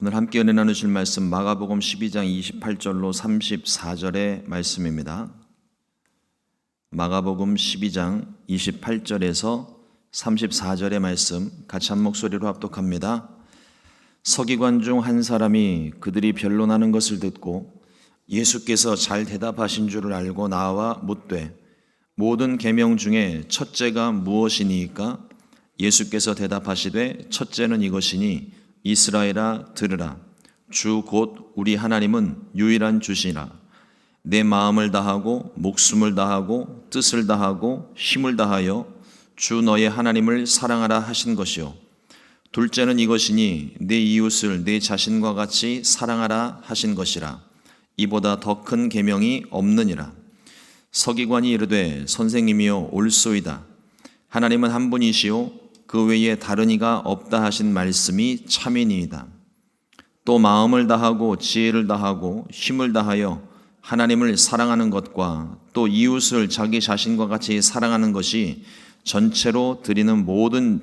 오늘 함께 은혜 나누실 말씀 마가복음 12장 28절로 34절의 말씀입니다. 마가복음 12장 28절에서 34절의 말씀 같이 한 목소리로 합독합니다. 서기관 중 한 사람이 그들이 변론하는 것을 듣고 예수께서 잘 대답하신 줄을 알고 나와 묻되 모든 계명 중에 첫째가 무엇이니까? 예수께서 대답하시되 첫째는 이것이니 이스라엘아 들으라. 주 곧 우리 하나님은 유일한 주시라. 내 마음을 다하고 목숨을 다하고 뜻을 다하고 힘을 다하여 주 너의 하나님을 사랑하라 하신 것이요. 둘째는 이것이니 내 이웃을 내 자신과 같이 사랑하라 하신 것이라. 이보다 더 큰 계명이 없느니라. 서기관이 이르되 선생님이여 옳소이다. 하나님은 한 분이시요 그 외에 다른 이가 없다 하신 말씀이 참이니이다. 또 마음을 다하고 지혜를 다하고 힘을 다하여 하나님을 사랑하는 것과 또 이웃을 자기 자신과 같이 사랑하는 것이 전체로 드리는 모든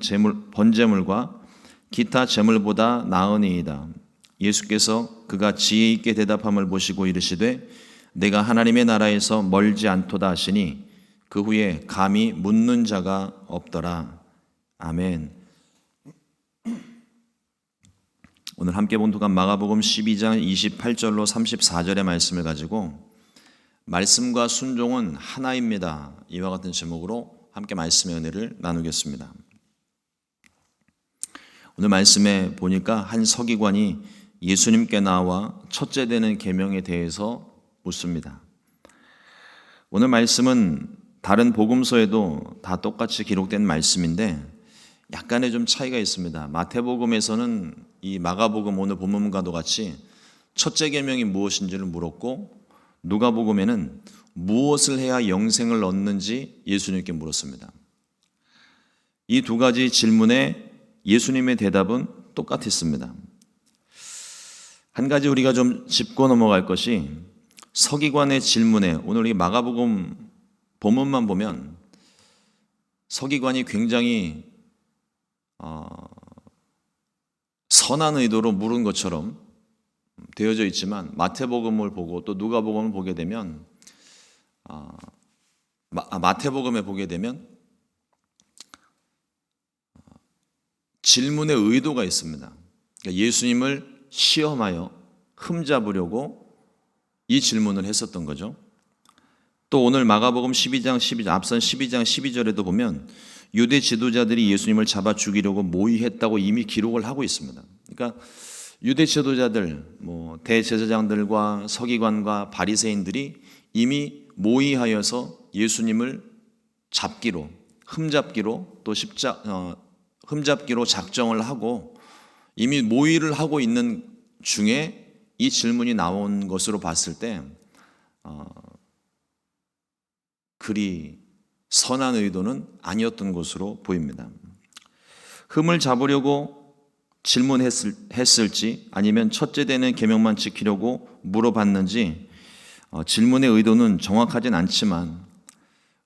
번제물과 기타 제물보다 나으니이다. 예수께서 그가 지혜 있게 대답함을 보시고 이르시되 내가 하나님의 나라에서 멀지 않도다 하시니 그 후에 감히 묻는 자가 없더라. 아멘. 오늘 함께 본독한 마가복음 12장 28절로 34절의 말씀을 가지고 말씀과 순종은 하나입니다. 이와 같은 제목으로 함께 말씀의 은혜를 나누겠습니다. 오늘 말씀에 보니까 한 서기관이 예수님께 나와 첫째 되는 계명에 대해서 묻습니다. 오늘 말씀은 다른 복음서에도 다 똑같이 기록된 말씀인데 약간의 좀 차이가 있습니다. 마태복음에서는 이 마가복음 오늘 본문과도 같이 첫째 계명이 무엇인지를 물었고 누가복음에는 무엇을 해야 영생을 얻는지 예수님께 물었습니다. 이 두 가지 질문에 예수님의 대답은 똑같았습니다. 한 가지 우리가 좀 짚고 넘어갈 것이 서기관의 질문에 오늘 이 마가복음 본문만 보면 서기관이 굉장히 선한 의도로 물은 것처럼 되어져 있지만 마태복음을 보고 또 누가복음을 보게 되면 마태복음에 보게 되면 질문의 의도가 있습니다. 그러니까 예수님을 시험하여 흠잡으려고 이 질문을 했었던 거죠. 또 오늘 마가복음 12장 12절 앞선 12장 12절에도 보면 유대 지도자들이 예수님을 잡아 죽이려고 모의했다고 이미 기록을 하고 있습니다. 그러니까 유대 지도자들, 대제사장들과 서기관과 바리새인들이 이미 모의하여서 예수님을 잡기로, 흠잡기로 또 흠잡기로 작정을 하고 이미 모의를 하고 있는 중에 이 질문이 나온 것으로 봤을 때 그리 선한 의도는 아니었던 것으로 보입니다. 흠을 잡으려고 질문했을지 아니면 첫째 되는 계명만 지키려고 물어봤는지 질문의 의도는 정확하진 않지만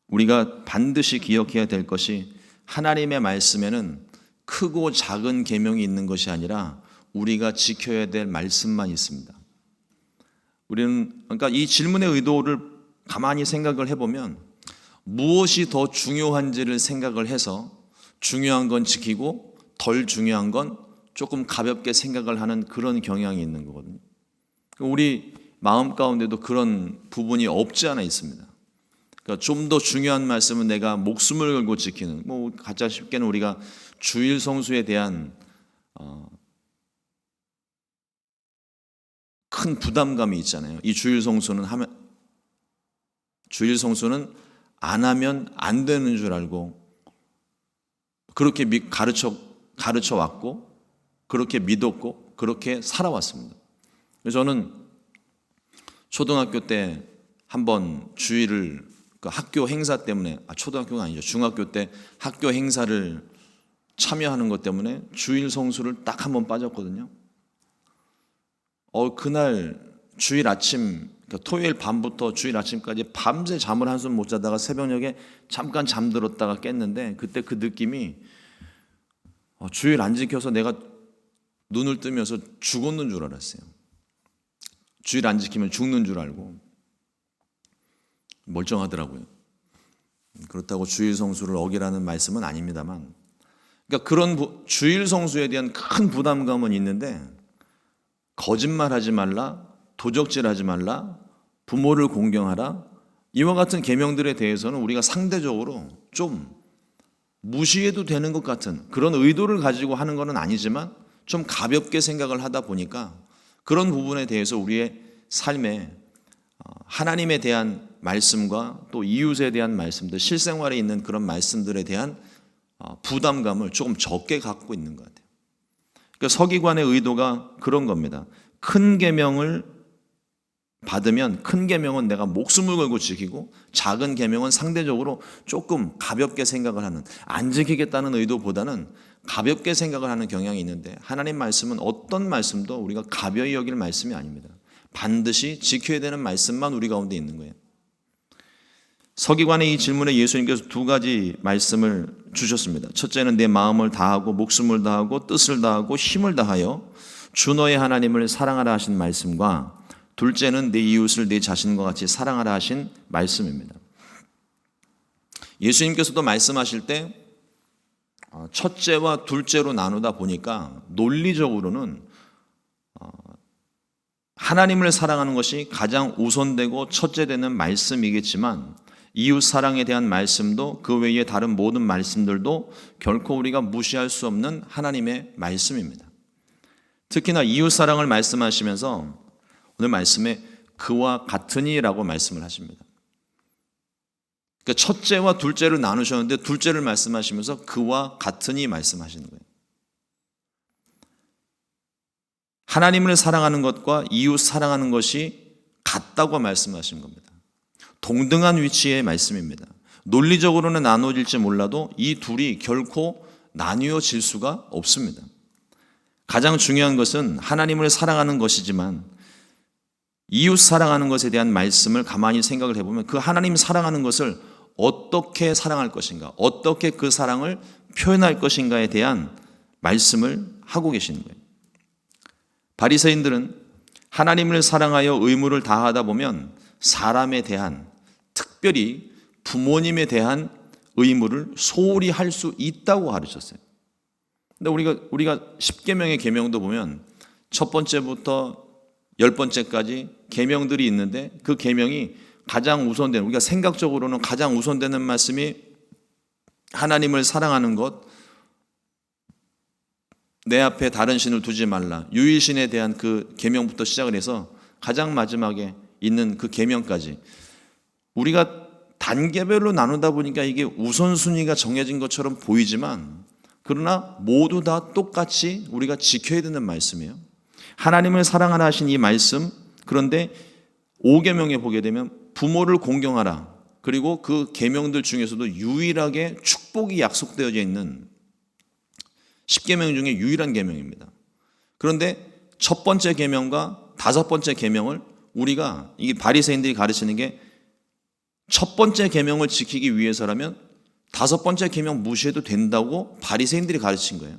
우리가 반드시 기억해야 될 것이 하나님의 말씀에는 크고 작은 계명이 있는 것이 아니라 우리가 지켜야 될 말씀만 있습니다. 우리는 그러니까 이 질문의 의도를 가만히 생각을 해보면 무엇이 더 중요한지를 생각을 해서 중요한 건 지키고 덜 중요한 건 조금 가볍게 생각을 하는 그런 경향이 있는 거거든요. 우리 마음 가운데도 그런 부분이 없지 않아 있습니다. 그러니까 좀 더 중요한 말씀은 내가 목숨을 걸고 지키는, 가장 쉽게는 우리가 주일 성수에 대한 큰 부담감이 있잖아요. 이 주일 성수는 안 하면 안 되는 줄 알고 그렇게 가르쳐 왔고 그렇게 믿었고 그렇게 살아왔습니다. 그래서 저는 초등학교 때 한번 주일을 학교 행사 때문에 초등학교가 아니죠. 중학교 때 학교 행사를 참여하는 것 때문에 주일 성수를 딱 한번 빠졌거든요. 그날 주일 아침 토요일 밤부터 주일 아침까지 밤새 잠을 한숨 못 자다가 새벽녘에 잠깐 잠들었다가 깼는데 그때 그 느낌이 주일 안 지켜서 내가 눈을 뜨면서 죽었는 줄 알았어요. 주일 안 지키면 죽는 줄 알고 멀쩡하더라고요. 그렇다고 주일 성수를 어기라는 말씀은 아닙니다만, 그러니까 그런 주일 성수에 대한 큰 부담감은 있는데, 거짓말하지 말라, 도적질하지 말라, 부모를 공경하라, 이와 같은 계명들에 대해서는 우리가 상대적으로 좀 무시해도 되는 것 같은 그런 의도를 가지고 하는 것은 아니지만 좀 가볍게 생각을 하다 보니까 그런 부분에 대해서 우리의 삶에 하나님에 대한 말씀과 또 이웃에 대한 말씀들, 실생활에 있는 그런 말씀들에 대한 부담감을 조금 적게 갖고 있는 것 같아요. 그러니까 서기관의 의도가 그런 겁니다. 큰 계명을 받으면 큰 계명은 내가 목숨을 걸고 지키고, 작은 계명은 상대적으로 조금 가볍게 생각을 하는, 안 지키겠다는 의도보다는 가볍게 생각을 하는 경향이 있는데, 하나님 말씀은 어떤 말씀도 우리가 가벼이 여길 말씀이 아닙니다. 반드시 지켜야 되는 말씀만 우리 가운데 있는 거예요. 서기관의 이 질문에 예수님께서 두 가지 말씀을 주셨습니다. 첫째는 내 마음을 다하고 목숨을 다하고 뜻을 다하고 힘을 다하여 주 너의 하나님을 사랑하라 하신 말씀과, 둘째는 내 이웃을 내 자신과 같이 사랑하라 하신 말씀입니다. 예수님께서도 말씀하실 때 첫째와 둘째로 나누다 보니까 논리적으로는 하나님을 사랑하는 것이 가장 우선되고 첫째 되는 말씀이겠지만, 이웃 사랑에 대한 말씀도 그 외에 다른 모든 말씀들도 결코 우리가 무시할 수 없는 하나님의 말씀입니다. 특히나 이웃 사랑을 말씀하시면서 오늘 말씀에 그와 같으니라고 말씀을 하십니다. 그러니까 첫째와 둘째를 나누셨는데 둘째를 말씀하시면서 그와 같으니 말씀하시는 거예요. 하나님을 사랑하는 것과 이웃 사랑하는 것이 같다고 말씀하신 겁니다. 동등한 위치의 말씀입니다. 논리적으로는 나눠질지 몰라도 이 둘이 결코 나뉘어질 수가 없습니다. 가장 중요한 것은 하나님을 사랑하는 것이지만, 이웃 사랑하는 것에 대한 말씀을 가만히 생각을 해보면 그 하나님 사랑하는 것을 어떻게 사랑할 것인가, 어떻게 그 사랑을 표현할 것인가에 대한 말씀을 하고 계시는 거예요. 바리새인들은 하나님을 사랑하여 의무를 다하다 보면 사람에 대한, 특별히 부모님에 대한 의무를 소홀히 할 수 있다고 가르쳤어요. 근데 우리가 10계명의 계명도 보면 첫 번째부터 10번째까지 계명들이 있는데, 그 계명이 가장 우선되는, 우리가 생각적으로는 가장 우선되는 말씀이 하나님을 사랑하는 것, 내 앞에 다른 신을 두지 말라, 유일신에 대한 그 계명부터 시작을 해서 가장 마지막에 있는 그 계명까지 우리가 단계별로 나누다 보니까 이게 우선순위가 정해진 것처럼 보이지만, 그러나 모두 다 똑같이 우리가 지켜야 되는 말씀이에요. 하나님을 사랑하라 하신 이 말씀, 그런데 5계명에 보게 되면 부모를 공경하라, 그리고 그 계명들 중에서도 유일하게 축복이 약속되어져 있는 10계명 중에 유일한 계명입니다. 그런데 첫 번째 계명과 다섯 번째 계명을 우리가, 이게 바리새인들이 가르치는 게 첫 번째 계명을 지키기 위해서라면 다섯 번째 계명 무시해도 된다고 바리새인들이 가르친 거예요.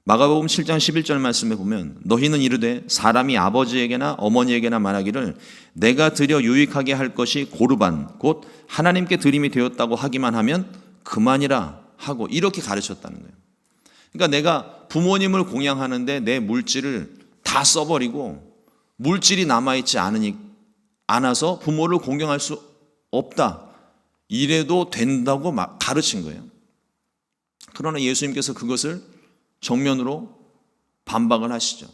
마가복음 7장 11절 말씀에 보면 너희는 이르되 사람이 아버지에게나 어머니에게나 말하기를 내가 드려 유익하게 할 것이 고르반 곧 하나님께 드림이 되었다고 하기만 하면 그만이라 하고, 이렇게 가르쳤다는 거예요. 그러니까 내가 부모님을 공양하는데 내 물질을 다 써버리고 물질이 남아있지 않아서 부모를 공경할 수 없다, 이래도 된다고 가르친 거예요. 그러나 예수님께서 그것을 정면으로 반박을 하시죠.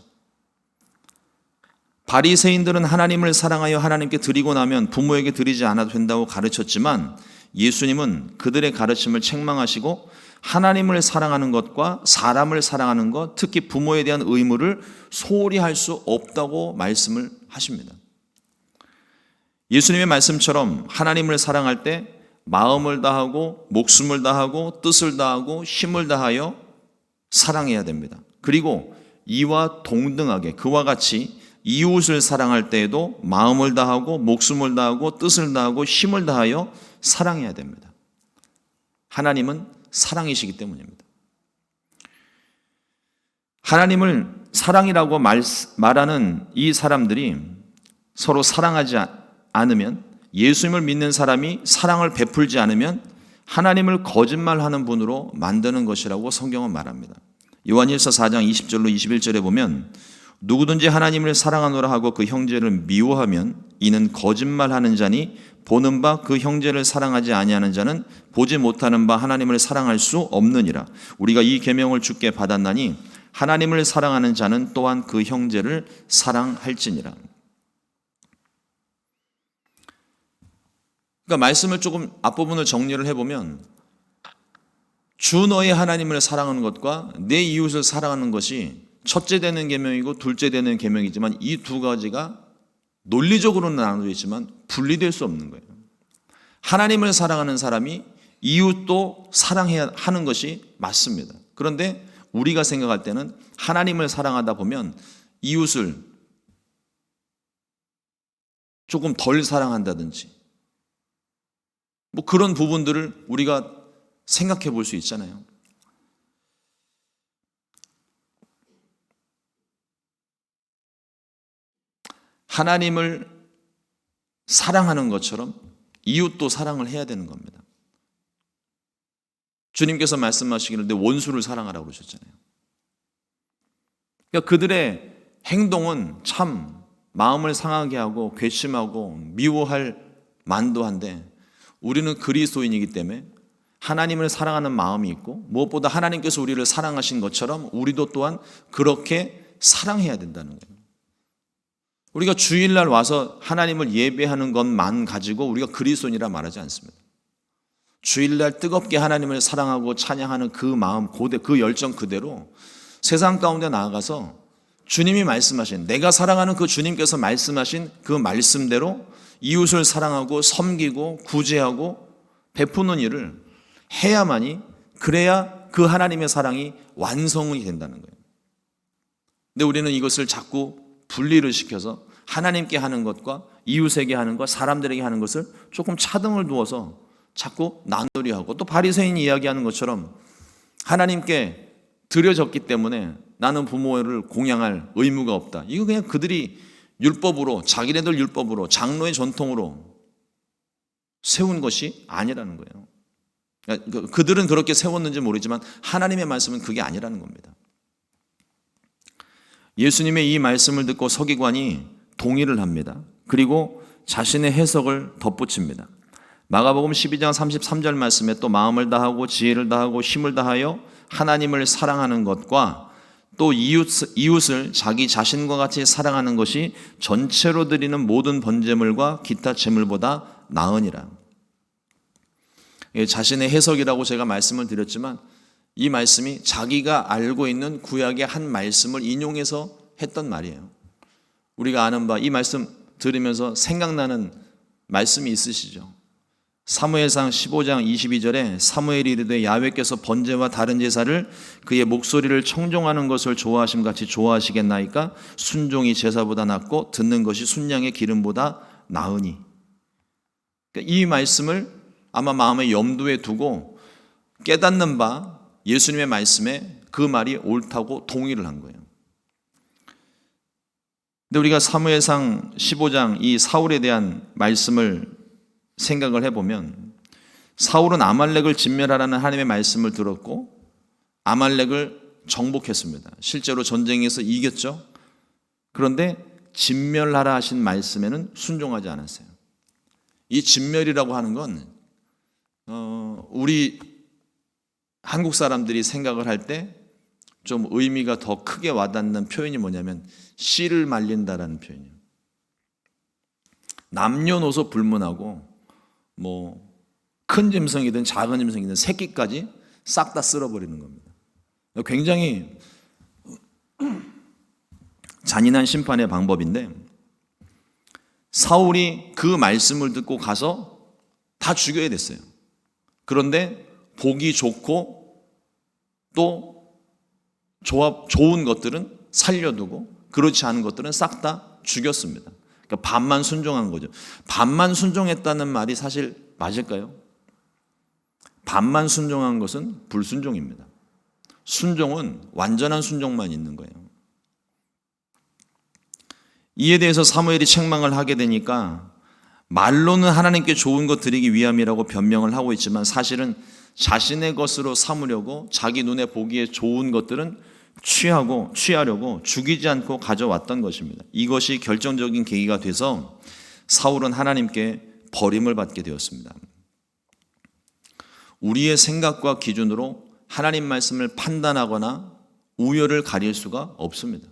바리새인들은 하나님을 사랑하여 하나님께 드리고 나면 부모에게 드리지 않아도 된다고 가르쳤지만, 예수님은 그들의 가르침을 책망하시고 하나님을 사랑하는 것과 사람을 사랑하는 것, 특히 부모에 대한 의무를 소홀히 할 수 없다고 말씀을 하십니다. 예수님의 말씀처럼 하나님을 사랑할 때 마음을 다하고 목숨을 다하고 뜻을 다하고 힘을 다하여 사랑해야 됩니다. 그리고 이와 동등하게 그와 같이 이웃을 사랑할 때에도 마음을 다하고 목숨을 다하고 뜻을 다하고 힘을 다하여 사랑해야 됩니다. 하나님은 사랑이시기 때문입니다. 하나님을 사랑이라고 말하는 이 사람들이 서로 사랑하지 않으면, 예수님을 믿는 사람이 사랑을 베풀지 않으면 하나님을 거짓말하는 분으로 만드는 것이라고 성경은 말합니다. 요한일서 4장 20절로 21절에 보면 누구든지 하나님을 사랑하노라 하고 그 형제를 미워하면 이는 거짓말하는 자니 보는 바 그 형제를 사랑하지 아니하는 자는 보지 못하는 바 하나님을 사랑할 수 없느니라. 우리가 이 계명을 주께 받았나니 하나님을 사랑하는 자는 또한 그 형제를 사랑할지니라. 그러니까 말씀을 조금 앞부분을 정리를 해보면 주 너의 하나님을 사랑하는 것과 내 이웃을 사랑하는 것이 첫째 되는 계명이고 둘째 되는 계명이지만 이 두 가지가 논리적으로는 나눠져 있지만 분리될 수 없는 거예요. 하나님을 사랑하는 사람이 이웃도 사랑해야 하는 것이 맞습니다. 그런데 우리가 생각할 때는 하나님을 사랑하다 보면 이웃을 조금 덜 사랑한다든지 뭐 그런 부분들을 우리가 생각해 볼 수 있잖아요. 하나님을 사랑하는 것처럼 이웃도 사랑을 해야 되는 겁니다. 주님께서 말씀하시기를 내 원수를 사랑하라고 그러셨잖아요. 그러니까 그들의 행동은 참 마음을 상하게 하고 괘씸하고 미워할 만도 한데 우리는 그리스도인이기 때문에 하나님을 사랑하는 마음이 있고 무엇보다 하나님께서 우리를 사랑하신 것처럼 우리도 또한 그렇게 사랑해야 된다는 거예요. 우리가 주일날 와서 하나님을 예배하는 것만 가지고 우리가 그리스도인이라 말하지 않습니다. 주일날 뜨겁게 하나님을 사랑하고 찬양하는 그 마음, 그 열정 그대로 세상 가운데 나아가서 주님이 말씀하신, 내가 사랑하는 그 주님께서 말씀하신 그 말씀대로 이웃을 사랑하고 섬기고 구제하고 베푸는 일을 해야만이, 그래야 그 하나님의 사랑이 완성이 된다는 거예요. 근데 우리는 이것을 자꾸 분리를 시켜서 하나님께 하는 것과 이웃에게 하는 것, 사람들에게 하는 것을 조금 차등을 두어서 자꾸 나누려 하고, 또 바리새인이 이야기하는 것처럼 하나님께 드려졌기 때문에 나는 부모를 공양할 의무가 없다. 이거 그냥 그들이 율법으로, 자기네들 율법으로, 장로의 전통으로 세운 것이 아니라는 거예요. 그들은 그렇게 세웠는지 모르지만 하나님의 말씀은 그게 아니라는 겁니다. 예수님의 이 말씀을 듣고 서기관이 동의를 합니다. 그리고 자신의 해석을 덧붙입니다. 마가복음 12장 33절 말씀에 또 마음을 다하고 지혜를 다하고 힘을 다하여 하나님을 사랑하는 것과 또 이웃을 자기 자신과 같이 사랑하는 것이 전체로 드리는 모든 번제물과 기타 제물보다 나으니라. 자신의 해석이라고 제가 말씀을 드렸지만 이 말씀이 자기가 알고 있는 구약의 한 말씀을 인용해서 했던 말이에요. 우리가 아는 바, 이 말씀 들으면서 생각나는 말씀이 있으시죠? 사무엘상 15장 22절에 사무엘이 이르되 야훼께서 번제와 다른 제사를 그의 목소리를 청종하는 것을 좋아하심 같이 좋아하시겠나이까? 순종이 제사보다 낫고 듣는 것이 순양의 기름보다 나으니. 그러니까 이 말씀을 아마 마음에 염두에 두고 깨닫는 바 예수님의 말씀에 그 말이 옳다고 동의를 한 거예요. 근데 우리가 사무엘상 15장 이 사울에 대한 말씀을 생각을 해보면 사울은 아말렉을 진멸하라는 하나님의 말씀을 들었고 아말렉을 정복했습니다. 실제로 전쟁에서 이겼죠. 그런데 진멸하라 하신 말씀에는 순종하지 않았어요. 이 진멸이라고 하는 건 우리 한국 사람들이 생각을 할 때 좀 의미가 더 크게 와닿는 표현이 뭐냐면 씨를 말린다라는 표현이에요. 남녀노소 불문하고 뭐 큰 짐승이든 작은 짐승이든 새끼까지 싹 다 쓸어버리는 겁니다. 굉장히 잔인한 심판의 방법인데 사울이 그 말씀을 듣고 가서 다 죽여야 됐어요. 그런데 보기 좋고 또 좋은 것들은 살려두고 그렇지 않은 것들은 싹 다 죽였습니다. 그러니까 반만 순종한 거죠. 반만 순종했다는 말이 사실 맞을까요? 반만 순종한 것은 불순종입니다. 순종은 완전한 순종만 있는 거예요. 이에 대해서 사무엘이 책망을 하게 되니까 말로는 하나님께 좋은 것 드리기 위함이라고 변명을 하고 있지만 사실은 자신의 것으로 삼으려고 자기 눈에 보기에 좋은 것들은 취하려고 죽이지 않고 가져왔던 것입니다. 이것이 결정적인 계기가 돼서 사울은 하나님께 버림을 받게 되었습니다. 우리의 생각과 기준으로 하나님 말씀을 판단하거나 우열을 가릴 수가 없습니다.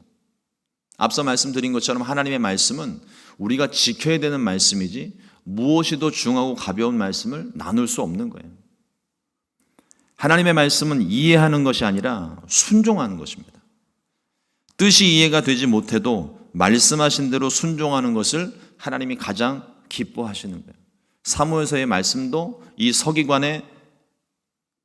앞서 말씀드린 것처럼 하나님의 말씀은 우리가 지켜야 되는 말씀이지 무엇이 더 중하고 가벼운 말씀을 나눌 수 없는 거예요. 하나님의 말씀은 이해하는 것이 아니라 순종하는 것입니다. 뜻이 이해가 되지 못해도 말씀하신 대로 순종하는 것을 하나님이 가장 기뻐하시는 거예요. 사무엘서의 말씀도 이 서기관의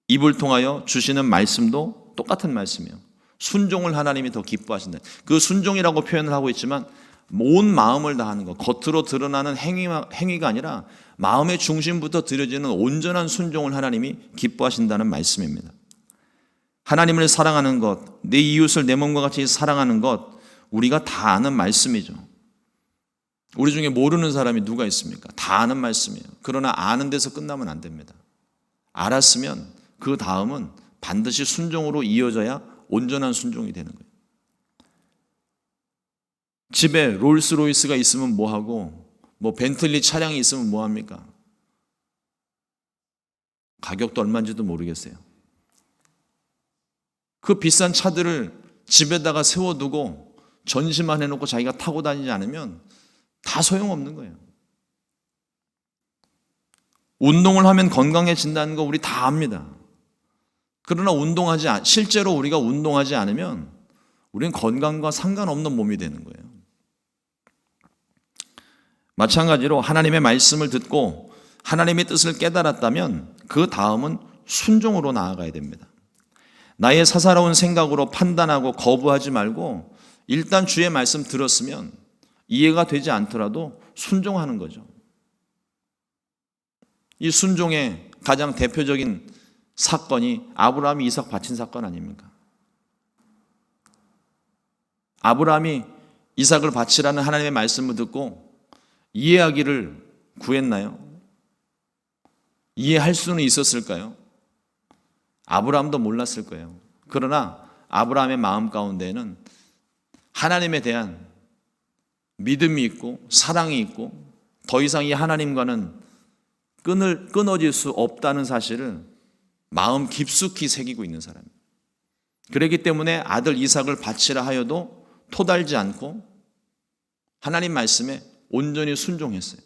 입을 통하여 주시는 말씀도 똑같은 말씀이에요. 순종을 하나님이 더 기뻐하신다. 그 순종이라고 표현을 하고 있지만 온 마음을 다하는 것, 겉으로 드러나는 행위가 아니라 마음의 중심부터 드려지는 온전한 순종을 하나님이 기뻐하신다는 말씀입니다. 하나님을 사랑하는 것, 내 이웃을 내 몸과 같이 사랑하는 것, 우리가 다 아는 말씀이죠. 우리 중에 모르는 사람이 누가 있습니까? 다 아는 말씀이에요. 그러나 아는 데서 끝나면 안 됩니다. 알았으면 그 다음은 반드시 순종으로 이어져야 온전한 순종이 되는 거예요. 집에 롤스로이스가 있으면 뭐하고 벤틀리 차량이 있으면 뭐합니까? 가격도 얼마인지도 모르겠어요. 그 비싼 차들을 집에다가 세워두고 전시만 해놓고 자기가 타고 다니지 않으면 다 소용없는 거예요. 운동을 하면 건강해진다는 거 우리 다 압니다. 그러나 실제로 우리가 운동하지 않으면 우리는 건강과 상관없는 몸이 되는 거예요. 마찬가지로 하나님의 말씀을 듣고 하나님의 뜻을 깨달았다면 그 다음은 순종으로 나아가야 됩니다. 나의 사사로운 생각으로 판단하고 거부하지 말고 일단 주의 말씀 들었으면 이해가 되지 않더라도 순종하는 거죠. 이 순종의 가장 대표적인 사건이 아브라함이 이삭 바친 사건 아닙니까? 아브라함이 이삭을 바치라는 하나님의 말씀을 듣고 이해하기를 구했나요? 이해할 수는 있었을까요? 아브라함도 몰랐을 거예요. 그러나 아브라함의 마음 가운데에는 하나님에 대한 믿음이 있고 사랑이 있고 더 이상 이 하나님과는 끊어질 수 없다는 사실을 마음 깊숙이 새기고 있는 사람입니다. 그렇기 때문에 아들 이삭을 바치라 하여도 토달지 않고 하나님 말씀에 온전히 순종했어요.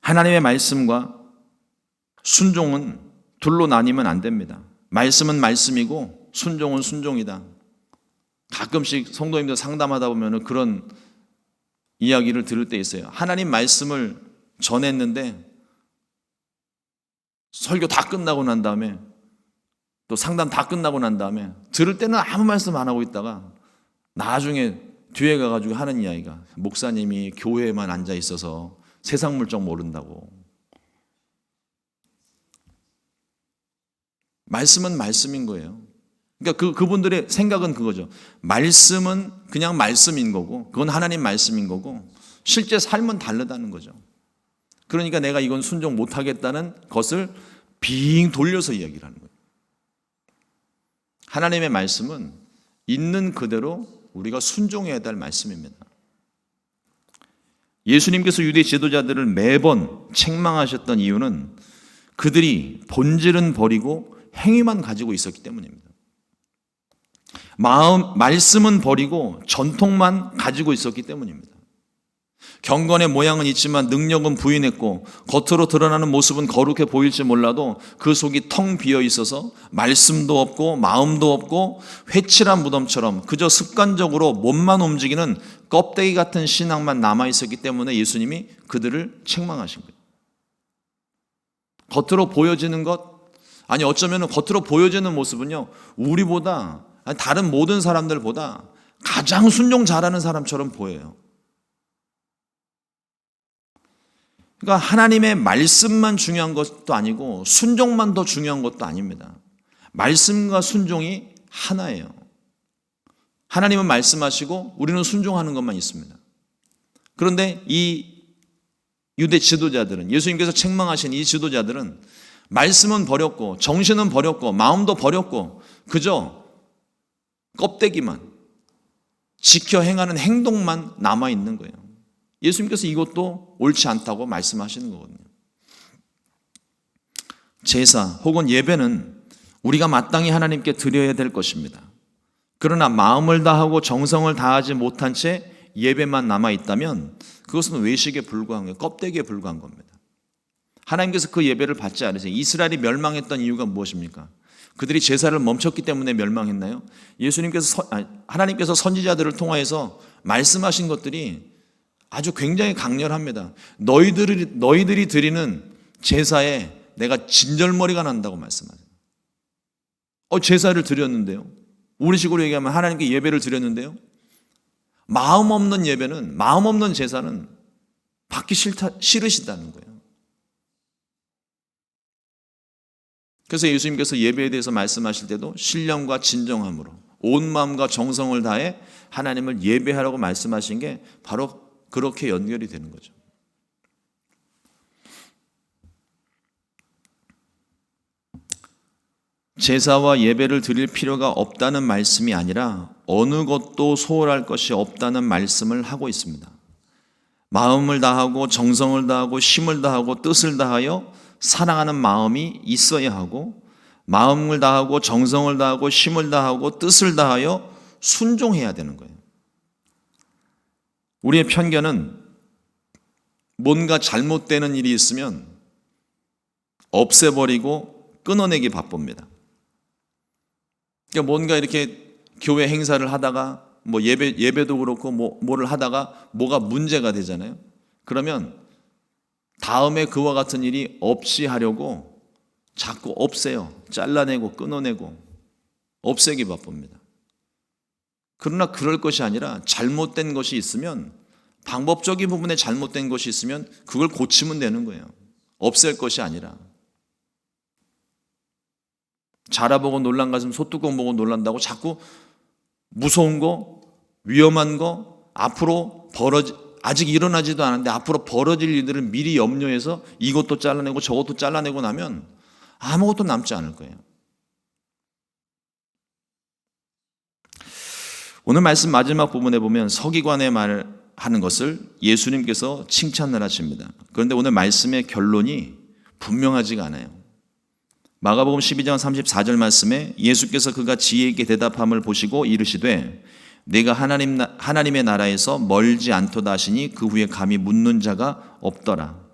하나님의 말씀과 순종은 둘로 나뉘면 안 됩니다. 말씀은 말씀이고 순종은 순종이다. 가끔씩 성도님들 상담하다 보면 그런 이야기를 들을 때 있어요. 하나님 말씀을 전했는데 설교 다 끝나고 난 다음에 또 상담 다 끝나고 난 다음에 들을 때는 아무 말씀 안 하고 있다가 나중에 뒤에 가가지고 하는 이야기가 목사님이 교회에만 앉아 있어서 세상 물정 모른다고. 말씀은 말씀인 거예요. 그러니까 그분들의 생각은 그거죠. 말씀은 그냥 말씀인 거고 그건 하나님 말씀인 거고 실제 삶은 다르다는 거죠. 그러니까 내가 이건 순종 못하겠다는 것을 빙 돌려서 이야기를 하는 거예요. 하나님의 말씀은 있는 그대로 우리가 순종해야 될 말씀입니다. 예수님께서 유대 지도자들을 매번 책망하셨던 이유는 그들이 본질은 버리고 행위만 가지고 있었기 때문입니다. 말씀은 버리고 전통만 가지고 있었기 때문입니다. 경건의 모양은 있지만 능력은 부인했고 겉으로 드러나는 모습은 거룩해 보일지 몰라도 그 속이 텅 비어 있어서 말씀도 없고 마음도 없고 회칠한 무덤처럼 그저 습관적으로 몸만 움직이는 껍데기 같은 신앙만 남아 있었기 때문에 예수님이 그들을 책망하신 거예요. 겉으로 보여지는 것, 아니 어쩌면 겉으로 보여지는 모습은요 우리보다 다른 모든 사람들보다 가장 순종 잘하는 사람처럼 보여요. 그러니까 하나님의 말씀만 중요한 것도 아니고 순종만 더 중요한 것도 아닙니다. 말씀과 순종이 하나예요. 하나님은 말씀하시고 우리는 순종하는 것만 있습니다. 그런데 이 유대 지도자들은, 예수님께서 책망하신 이 지도자들은 말씀은 버렸고 정신은 버렸고 마음도 버렸고 그저 껍데기만 지켜 행하는 행동만 남아있는 거예요. 예수님께서 이것도 옳지 않다고 말씀하시는 거거든요. 제사 혹은 예배는 우리가 마땅히 하나님께 드려야 될 것입니다. 그러나 마음을 다하고 정성을 다하지 못한 채 예배만 남아있다면 그것은 외식에 불과한 거예요. 껍데기에 불과한 겁니다. 하나님께서 그 예배를 받지 않으세요. 이스라엘이 멸망했던 이유가 무엇입니까? 그들이 제사를 멈췄기 때문에 멸망했나요? 하나님께서 선지자들을 통하여서 말씀하신 것들이 아주 굉장히 강렬합니다. 너희들이 드리는 제사에 내가 진절머리가 난다고 말씀하세요. 제사를 드렸는데요. 우리식으로 얘기하면 하나님께 예배를 드렸는데요. 마음 없는 예배는, 마음 없는 제사는 받기 싫으시다는 거예요. 그래서 예수님께서 예배에 대해서 말씀하실 때도 신령과 진정함으로 온 마음과 정성을 다해 하나님을 예배하라고 말씀하신 게 바로 그렇게 연결이 되는 거죠. 제사와 예배를 드릴 필요가 없다는 말씀이 아니라 어느 것도 소홀할 것이 없다는 말씀을 하고 있습니다. 마음을 다하고 정성을 다하고 힘을 다하고 뜻을 다하여 사랑하는 마음이 있어야 하고 마음을 다하고 정성을 다하고 힘을 다하고 뜻을 다하여 순종해야 되는 거예요. 우리의 편견은 뭔가 잘못되는 일이 있으면 없애버리고 끊어내기 바쁩니다. 그러니까 뭔가 이렇게 교회 행사를 하다가 뭐 예배도 그렇고 뭐를 하다가 뭐가 문제가 되잖아요. 그러면 다음에 그와 같은 일이 없이 하려고 자꾸 없애요. 잘라내고 끊어내고 없애기 바쁩니다. 그러나 그럴 것이 아니라 잘못된 것이 있으면 방법적인 부분에 잘못된 것이 있으면 그걸 고치면 되는 거예요. 없앨 것이 아니라. 자라보고 놀란 가슴 소뚜껑 보고 놀란다고 자꾸 무서운 거, 위험한 거, 앞으로 아직 일어나지도 않았는데 앞으로 벌어질 일들을 미리 염려해서 이것도 잘라내고 저것도 잘라내고 나면 아무것도 남지 않을 거예요. 오늘 말씀 마지막 부분에 보면 서기관의 말하는 것을 예수님께서 칭찬을 하십니다. 그런데 오늘 말씀의 결론이 분명하지가 않아요. 마가복음 12장 34절 말씀에 예수께서 그가 지혜있게 대답함을 보시고 이르시되 내가 하나님의 나라에서 멀지 않도다 하시니 그 후에 감히 묻는 자가 없더라.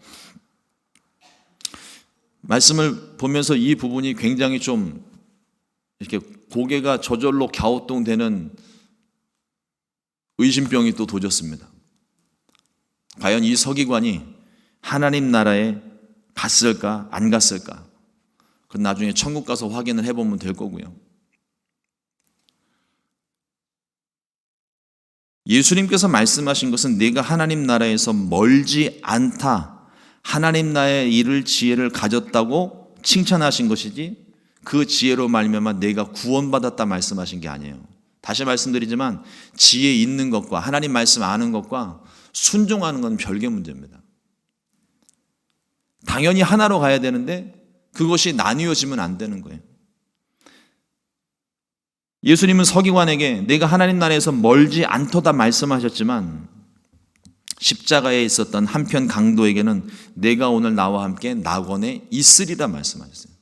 말씀을 보면서 이 부분이 굉장히 좀 이렇게 고개가 저절로 갸우뚱되는 의심병이 또 도졌습니다. 과연 이 서기관이 하나님 나라에 갔을까 안 갔을까? 그건 나중에 천국 가서 확인을 해보면 될 거고요. 예수님께서 말씀하신 것은 내가 하나님 나라에서 멀지 않다. 하나님 나라의 이룰 지혜를 가졌다고 칭찬하신 것이지 그 지혜로 말미암아 내가 구원받았다 말씀하신 게 아니에요. 다시 말씀드리지만 지혜 있는 것과 하나님 말씀 아는 것과 순종하는 건 별개 문제입니다. 당연히 하나로 가야 되는데 그것이 나뉘어지면 안 되는 거예요. 예수님은 서기관에게 내가 하나님 나라에서 멀지 않도다 말씀하셨지만 십자가에 있었던 한편 강도에게는 내가 오늘 나와 함께 낙원에 있으리라 말씀하셨어요.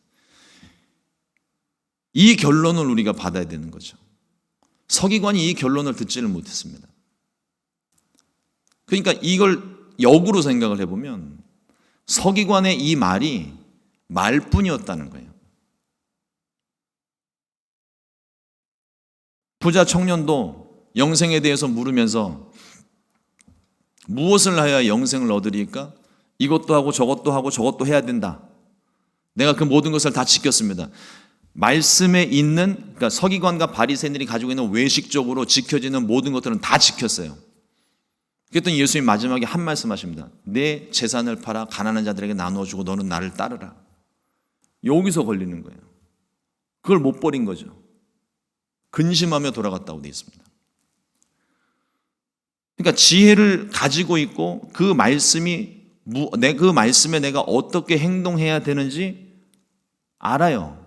이 결론을 우리가 받아야 되는 거죠. 서기관이 이 결론을 듣지를 못했습니다. 그러니까 이걸 역으로 생각을 해보면 서기관의 이 말이 말뿐이었다는 거예요. 부자 청년도 영생에 대해서 물으면서 무엇을 해야 영생을 얻으리까? 이것도 하고 저것도 하고 저것도 해야 된다. 내가 그 모든 것을 다 지켰습니다. 말씀에 있는 그러니까 서기관과 바리새인들이 가지고 있는 외식적으로 지켜지는 모든 것들은 다 지켰어요. 그랬더니 예수님 마지막에 한 말씀 하십니다. 내 재산을 팔아 가난한 자들에게 나눠주고 너는 나를 따르라. 여기서 걸리는 거예요. 그걸 못 버린 거죠. 근심하며 돌아갔다고 되어 있습니다. 그러니까 지혜를 가지고 있고 그 말씀에 내가 어떻게 행동해야 되는지 알아요.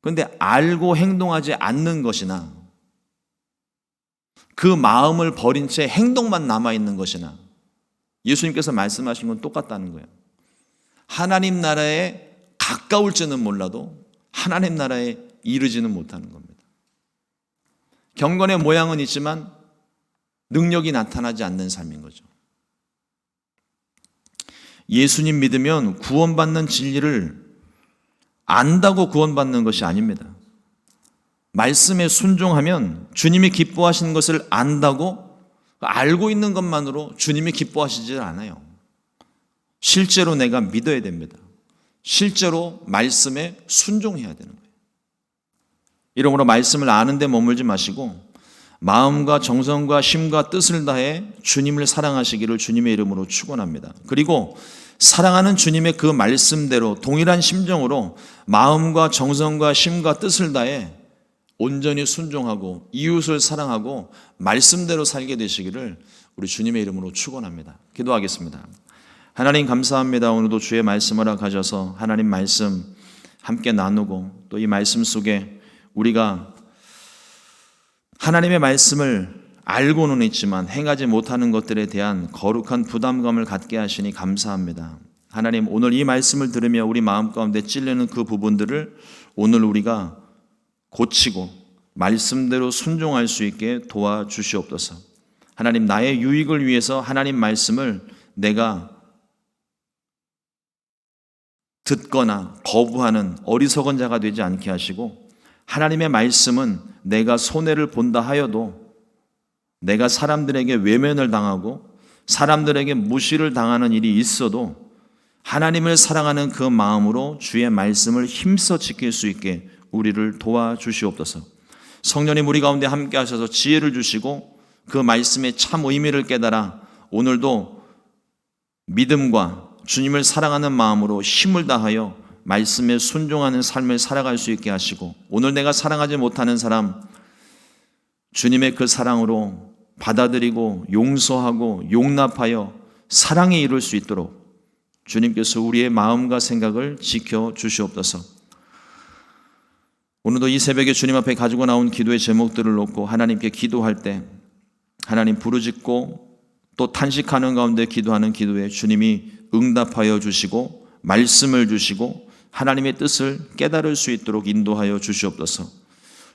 그런데 알고 행동하지 않는 것이나 그 마음을 버린 채 행동만 남아있는 것이나 예수님께서 말씀하신 건 똑같다는 거예요. 하나님 나라에 가까울지는 몰라도 하나님 나라에 이르지는 못하는 겁니다. 경건의 모양은 있지만 능력이 나타나지 않는 삶인 거죠. 예수님 믿으면 구원받는 진리를 안다고 구원받는 것이 아닙니다. 말씀에 순종하면 주님이 기뻐하시는 것을 안다고 알고 있는 것만으로 주님이 기뻐하시지 않아요. 실제로 내가 믿어야 됩니다. 실제로 말씀에 순종해야 되는 거예요. 이러므로 말씀을 아는 데 머물지 마시고 마음과 정성과 힘과 뜻을 다해 주님을 사랑하시기를 주님의 이름으로 축원합니다. 그리고 사랑하는 주님의 그 말씀대로 동일한 심정으로 마음과 정성과 힘과 뜻을 다해 온전히 순종하고 이웃을 사랑하고 말씀대로 살게 되시기를 우리 주님의 이름으로 축원합니다. 기도하겠습니다. 하나님 감사합니다. 오늘도 주의 말씀을 가져서 하나님 말씀 함께 나누고 또 이 말씀 속에 우리가 하나님의 말씀을 알고는 있지만 행하지 못하는 것들에 대한 거룩한 부담감을 갖게 하시니 감사합니다. 하나님 오늘 이 말씀을 들으며 우리 마음 가운데 찔리는 그 부분들을 오늘 우리가 고치고 말씀대로 순종할 수 있게 도와주시옵소서. 하나님 나의 유익을 위해서 하나님 말씀을 내가 듣거나 거부하는 어리석은 자가 되지 않게 하시고 하나님의 말씀은 내가 손해를 본다 하여도 내가 사람들에게 외면을 당하고 사람들에게 무시를 당하는 일이 있어도 하나님을 사랑하는 그 마음으로 주의 말씀을 힘써 지킬 수 있게 우리를 도와주시옵소서. 성령님 우리 가운데 함께 하셔서 지혜를 주시고 그 말씀의 참 의미를 깨달아 오늘도 믿음과 주님을 사랑하는 마음으로 힘을 다하여 말씀에 순종하는 삶을 살아갈 수 있게 하시고 오늘 내가 사랑하지 못하는 사람 주님의 그 사랑으로 받아들이고 용서하고 용납하여 사랑에 이룰 수 있도록 주님께서 우리의 마음과 생각을 지켜 주시옵소서. 오늘도 이 새벽에 주님 앞에 가지고 나온 기도의 제목들을 놓고 하나님께 기도할 때 하나님 부르짖고 또 탄식하는 가운데 기도하는 기도에 주님이 응답하여 주시고 말씀을 주시고 하나님의 뜻을 깨달을 수 있도록 인도하여 주시옵소서.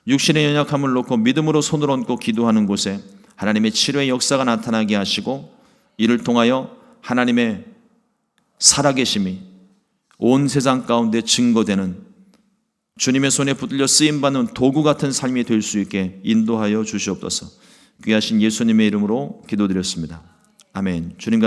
육신의 연약함을 놓고 믿음으로 손을 얹고 기도하는 곳에 하나님의 치료의 역사가 나타나게 하시고 이를 통하여 하나님의 살아계심이 온 세상 가운데 증거되는 주님의 손에 붙들려 쓰임받는 도구 같은 삶이 될 수 있게 인도하여 주시옵소서. 귀하신 예수님의 이름으로 기도드렸습니다. 아멘. 주님과